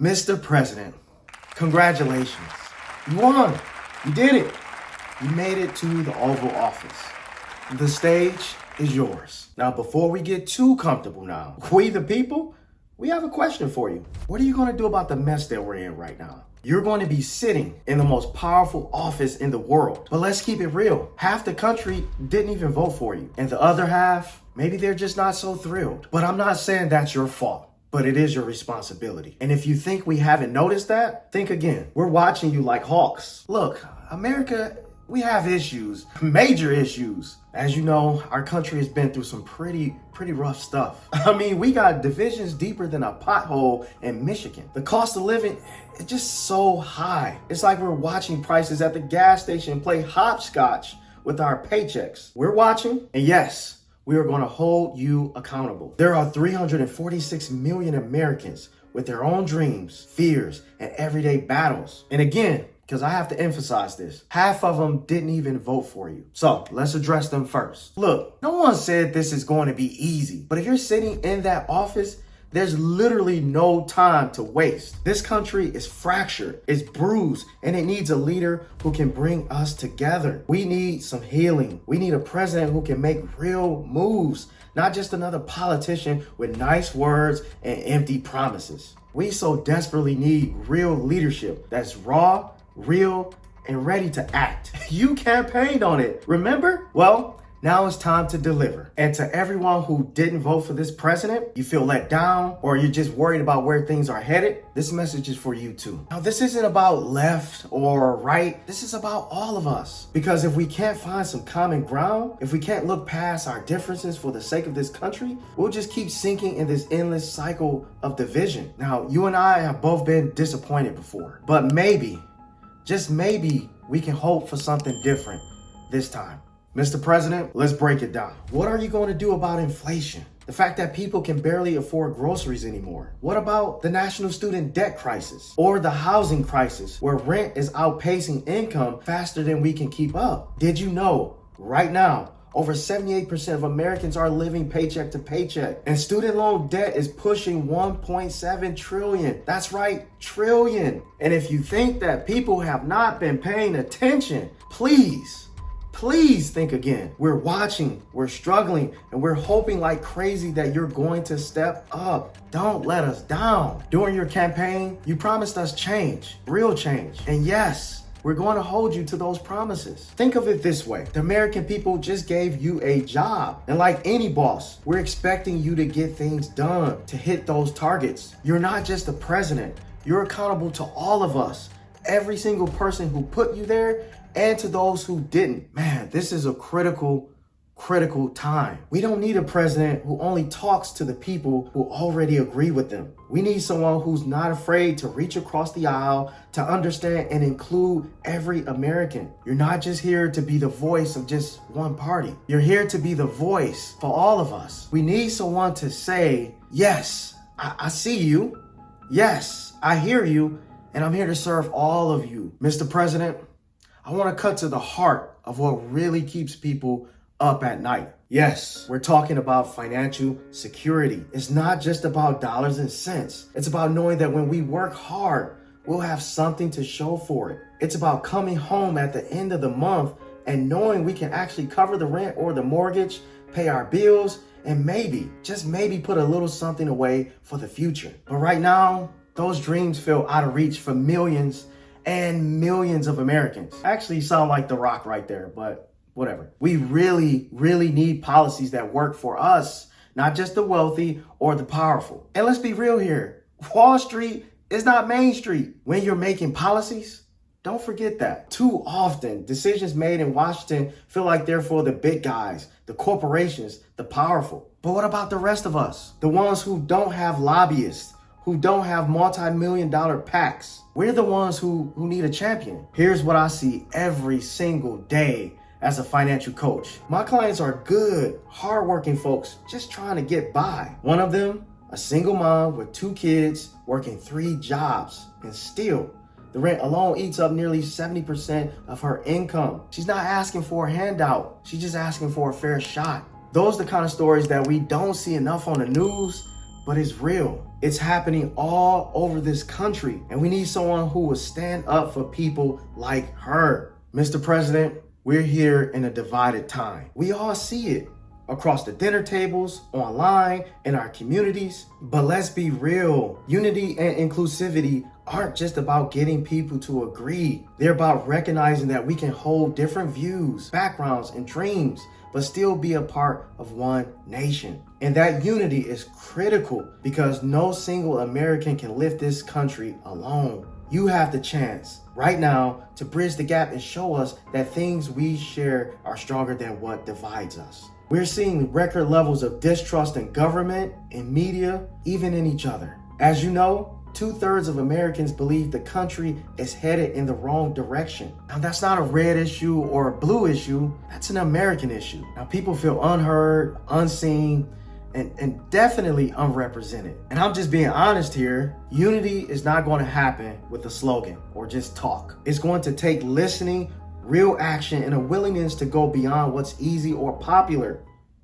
Mr. President, congratulations. You won. You did it. You made it to the Oval Office. The stage is yours. Now, before we get too comfortable now, we the people, we have a question for you. What are you going to do about the mess that we're in right now? You're going to be sitting in the most powerful office in the world. But let's keep it real. Half the country didn't even vote for you. And the other half, maybe they're just not so thrilled. But I'm not saying that's your fault. But it is your responsibility. And if you think we haven't noticed that, think again. We're watching you like hawks. Look, America, we have issues, major issues. As you know, our country has been through some pretty rough stuff. I mean, we got divisions deeper than a pothole in Michigan. The cost of living is just so high. It's like we're watching prices at the gas station play hopscotch with our paychecks. We're watching, and yes, we are going to hold you accountable. There are 346 million Americans with their own dreams, fears, and everyday battles. And again, because I have to emphasize this, half of them didn't even vote for you. So let's address them first. Look, no one said this is going to be easy, but if you're sitting in that office, there's literally no time to waste. This country is fractured, it's bruised, and it needs a leader who can bring us together. We need some healing. We need a president who can make real moves, not just another politician with nice words and empty promises. We so desperately need real leadership that's raw, real, and ready to act. You campaigned on it, remember? Well, now it's time to deliver. And to everyone who didn't vote for this president, you feel let down, or you're just worried about where things are headed, this message is for you too. Now, this isn't about left or right. This is about all of us. Because if we can't find some common ground, if we can't look past our differences for the sake of this country, we'll just keep sinking in this endless cycle of division. Now, you and I have both been disappointed before, but maybe, just maybe, we can hope for something different this time. Mr. President, let's break it down. What are you going to do about inflation? The fact that people can barely afford groceries anymore. What about the national student debt crisis or the housing crisis where rent is outpacing income faster than we can keep up? Did you know right now, over 78% of Americans are living paycheck to paycheck, and student loan debt is pushing 1.7 trillion. That's right, trillion. And if you think that people have not been paying attention, please think again. We're watching, we're struggling, and we're hoping like crazy that you're going to step up. Don't let us down. During your campaign, you promised us change, real change. And yes, we're going to hold you to those promises. Think of it this way. The American people just gave you a job. And like any boss, we're expecting you to get things done, to hit those targets. You're not just the president. You're accountable to all of us. Every single person who put you there, and to those who didn't. Man, this is a critical time. We don't need a president who only talks to the people who already agree with them. We need someone who's not afraid to reach across the aisle to understand and include every American. You're not just here to be the voice of just one party. You're here to be the voice for all of us. We need someone to say, yes, I see you. Yes, I hear you. And I'm here to serve all of you. Mr. President, I want to cut to the heart of what really keeps people up at night. Yes, we're talking about financial security. It's not just about dollars and cents. It's about knowing that when we work hard, we'll have something to show for it. It's about coming home at the end of the month and knowing we can actually cover the rent or the mortgage, pay our bills, and maybe, just maybe put a little something away for the future. But right now, those dreams feel out of reach for millions and millions of Americans. Actually, you sound like The Rock right there, but whatever. We really need policies that work for us, not just the wealthy or the powerful. And let's be real here. Wall Street is not Main Street. When you're making policies, don't forget that. Too often, decisions made in Washington feel like they're for the big guys, the corporations, the powerful. But what about the rest of us? The ones who don't have lobbyists, who don't have multi-million-dollar PACs. We're the ones who need a champion. Here's what I see every single day as a financial coach. My clients are good, hardworking folks just trying to get by. One of them, a single mom with 2 kids, working 3 jobs, and still, the rent alone eats up nearly 70% of her income. She's not asking for a handout. She's just asking for a fair shot. Those are the kind of stories that we don't see enough on the news, but it's real. It's happening all over this country, and we need someone who will stand up for people like her. Mr. President, we're here in a divided time. We all see it across the dinner tables, online, in our communities. But let's be real. Unity and inclusivity aren't just about getting people to agree. They're about recognizing that we can hold different views, backgrounds, and dreams, but still be a part of one nation. And that unity is critical because no single American can lift this country alone. You have the chance right now to bridge the gap and show us that things we share are stronger than what divides us. We're seeing record levels of distrust in government, in media, even in each other. As you know, 2/3 of Americans believe the country is headed in the wrong direction. Now, that's not a red issue or a blue issue. That's an American issue. Now, people feel unheard, unseen, and definitely unrepresented. And I'm just being honest here. Unity is not going to happen with a slogan or just talk. It's going to take listening, real action, and a willingness to go beyond what's easy or popular.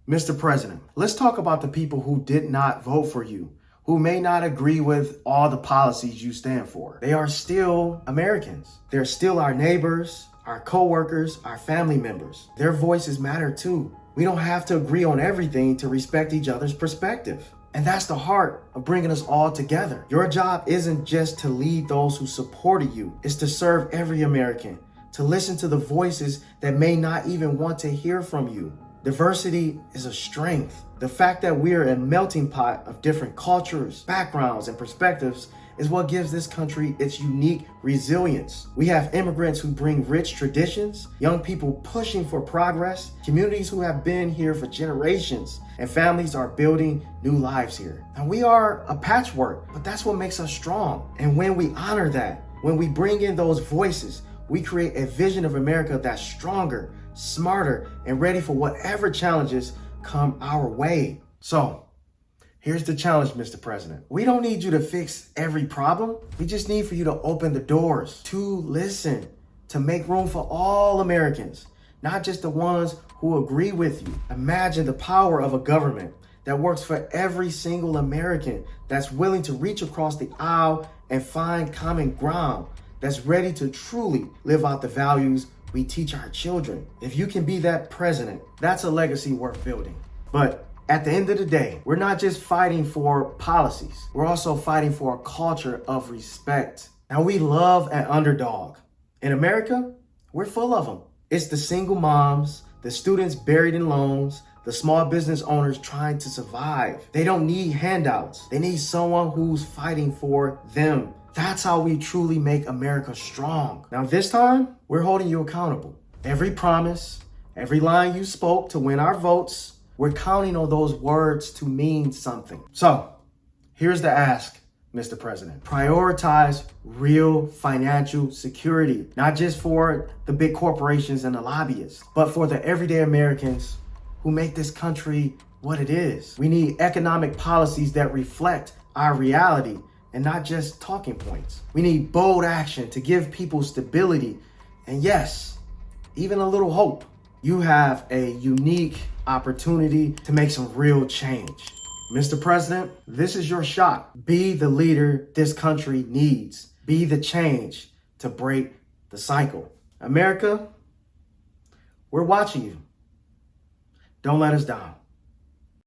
Mr. President, let's talk about the people who did not vote for you, who may not agree with all the policies you stand for. They are still Americans. They're still our neighbors, our co-workers, our family members. Their voices matter too. We don't have to agree on everything to respect each other's perspective. And that's the heart of bringing us all together. Your job isn't just to lead those who supported you. It's to serve every American, to listen to the voices that may not even want to hear from you. Diversity is a strength. The fact that we are a melting pot of different cultures, backgrounds, and perspectives is what gives this country its unique resilience. We have immigrants who bring rich traditions, young people pushing for progress, communities who have been here for generations, and families are building new lives here. And we are a patchwork, but that's what makes us strong. And when we honor that, when we bring in those voices, we create a vision of America that's stronger, smarter, and ready for whatever challenges come our way. So, here's the challenge, Mr. President. We don't need you to fix every problem. We just need for you to open the doors, to listen, to make room for all Americans, not just the ones who agree with you. Imagine the power of a government that works for every single American, that's willing to reach across the aisle and find common ground, that's ready to truly live out the values we teach our children. If you can be that president, that's a legacy worth building. But at the end of the day, we're not just fighting for policies. We're also fighting for a culture of respect. Now, we love an underdog. In America, we're full of them. It's the single moms, the students buried in loans, the small business owners trying to survive. They don't need handouts. They need someone who's fighting for them. That's how we truly make America strong. Now, this time, we're holding you accountable. Every promise, every line you spoke to win our votes, we're counting on those words to mean something. So, here's the ask, Mr. President. Prioritize real financial security, not just for the big corporations and the lobbyists, but for the everyday Americans who make this country what it is. We need economic policies that reflect our reality and not just talking points. We need bold action to give people stability and, yes, even a little hope. You have a unique opportunity to make some real change. Mr. President, this is your shot. Be the leader this country needs. Be the change to break the cycle. America, we're watching you. Don't let us down.